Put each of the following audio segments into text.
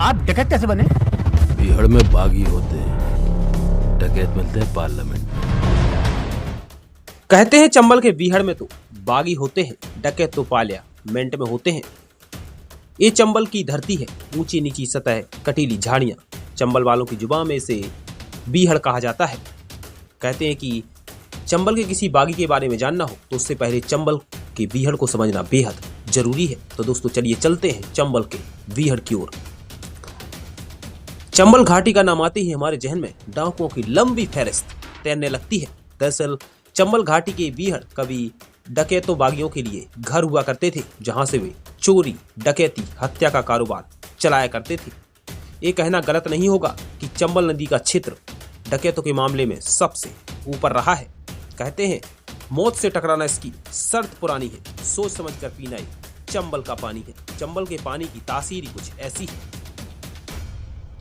आप डकैत कैसे बने? बीहड़ में बागी होते हैं, डकैत मिलते हैं पार्लियामेंट में। कहते हैं चंबल के बीहड़ में तो बागी होते हैं, डकैत तो पार्लियामेंट में होते हैं। ये चंबल की धरती है, ऊंची नीची सतह, कटीली झाड़ियां। चंबल वालों की जुबान में इसे बीहड़ कहा जाता है। कहते हैं कि चंबल के किसी बागी के बारे में जानना हो तो उससे पहले चंबल के बीहड़ को समझना बेहद जरूरी है। तो दोस्तों चलिए चलते हैं चंबल के बीहड़ की ओर। चंबल घाटी का नाम आते ही हमारे जहन में डाकुओं की लंबी फहरिस्त तैरने लगती है। दरअसल चंबल घाटी के बीहड़ कभी डकैतों बागियों के लिए घर हुआ करते थे, जहां से वे चोरी, डकैती, हत्या का कारोबार चलाया करते थे। ये कहना गलत नहीं होगा कि चंबल नदी का क्षेत्र डकैतों के मामले में सबसे ऊपर रहा है। कहते हैं मौत से टकराना इसकी शर्त पुरानी है, सोच समझ कर पीना ही चंबल का पानी है। चंबल के पानी की तासीर ही कुछ ऐसी है।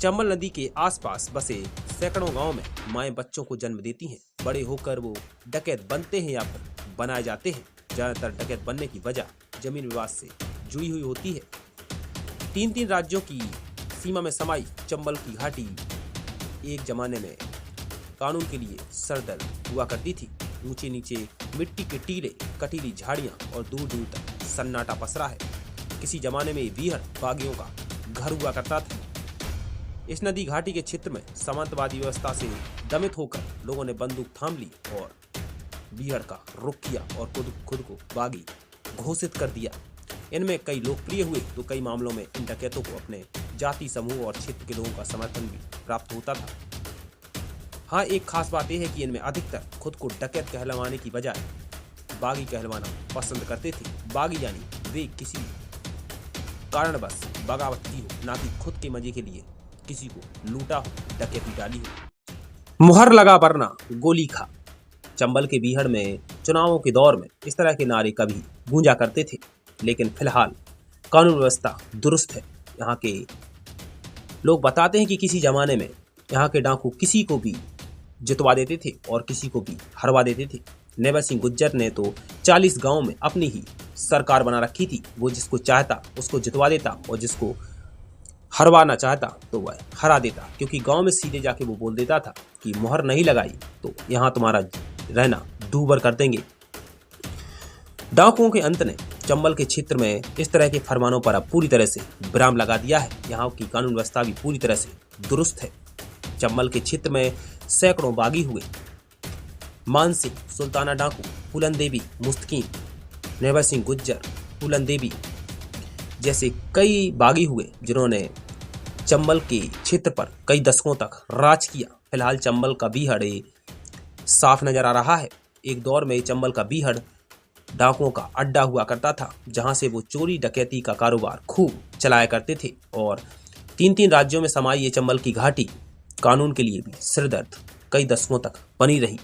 चंबल नदी के आसपास बसे सैकड़ों गांव में माएं बच्चों को जन्म देती हैं। बड़े होकर वो डकैत बनते हैं या फिर बनाए जाते हैं। ज्यादातर डकैत बनने की वजह जमीन विवाद से जुड़ी हुई होती है। 3 राज्यों की सीमा में समाई चंबल की घाटी एक जमाने में कानून के लिए सरदर्द हुआ करती थी। ऊंचे नीचे मिट्टी के टीले, कटीली झाड़ियां और दूर दूर तक सन्नाटा पसरा है। किसी जमाने में बीहड़ बागियों का घर हुआ करता था। इस नदी घाटी के क्षेत्र में सामंतवादी व्यवस्था से दमित होकर लोगों ने बंदूक थाम ली और बीहड़ का रुख किया और खुद को बागी घोषित कर दिया। इनमें कई लोकप्रिय हुए तो कई मामलों में इन डकैतों को अपने जाति समूह और क्षेत्र के लोगों का समर्थन भी प्राप्त होता था। हाँ, एक खास बात यह है कि इनमें अधिकतर खुद को डकैत कहलवाने की बजाय बागी कहलवाना पसंद करते थे। बागी यानी वे किसी कारणवश बगावत की हो, ना कि खुद के मजे के लिए किसी को लूटा हो, डकैती डाली हो। मुहर लगा वरना गोली खा। चंबल के बीहड़ में चुनावों के दौर में इस तरह के नारे कभी गूंजा करते थे, लेकिन फिलहाल कानून व्यवस्था दुरुस्त है। यहाँ के लोग बताते हैं कि किसी जमाने में यहाँ के डाकू किसी को भी जितवा देते थे और किसी को भी हरवा देते थे। नेवर सिंह गुज्जर ने तो 40 गांव में अपनी ही सरकार बना रखी थी। वो जिसको चाहता उसको जितवा देता और जिसको हरवाना चाहता तो वह हरा देता, क्योंकि गांव में सीधे जाके वो बोल देता था कि मुहर नहीं लगाई तो यहाँ तुम्हारा रहना दूभर कर देंगे। डाकुओं के अंत ने चंबल के क्षेत्र में इस तरह के फरमानों पर अब पूरी तरह से विराम लगा दिया है। यहाँ की कानून व्यवस्था भी पूरी तरह से दुरुस्त है। चंबल के क्षेत्र में सैकड़ों बागी हुए। मान सिंह, सुल्ताना डाकू, फूलन देवी, मुस्तकीम, नेवर सिंह गुज्जर, फूलन देवी जैसे कई बागी हुए जिन्होंने चंबल के क्षेत्र पर कई दशकों तक राज किया। फिलहाल चंबल का बीहड़ साफ नजर आ रहा है। एक दौर में चंबल का बीहड़ डाकुओं का अड्डा हुआ करता था, जहां से वो चोरी डकैती का कारोबार खूब चलाया करते थे। और 3 राज्यों में समाई ये चंबल की घाटी कानून के लिए भी सिरदर्द कई दशकों तक बनी रही।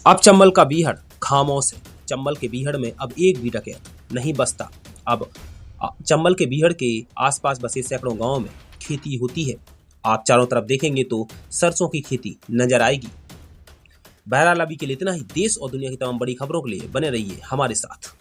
अब चंबल का बीहड़ खामोश है। चंबल के बीहड़ में अब एक भी डकैत नहीं बसता। अब चंबल के बीहड़ के आसपास बसे सैकड़ों गांवों में खेती होती है। आप चारों तरफ देखेंगे तो सरसों की खेती नजर आएगी। बहरहाल अभी के लिए इतना ही। देश और दुनिया की तमाम बड़ी खबरों के लिए बने रहिए हमारे साथ।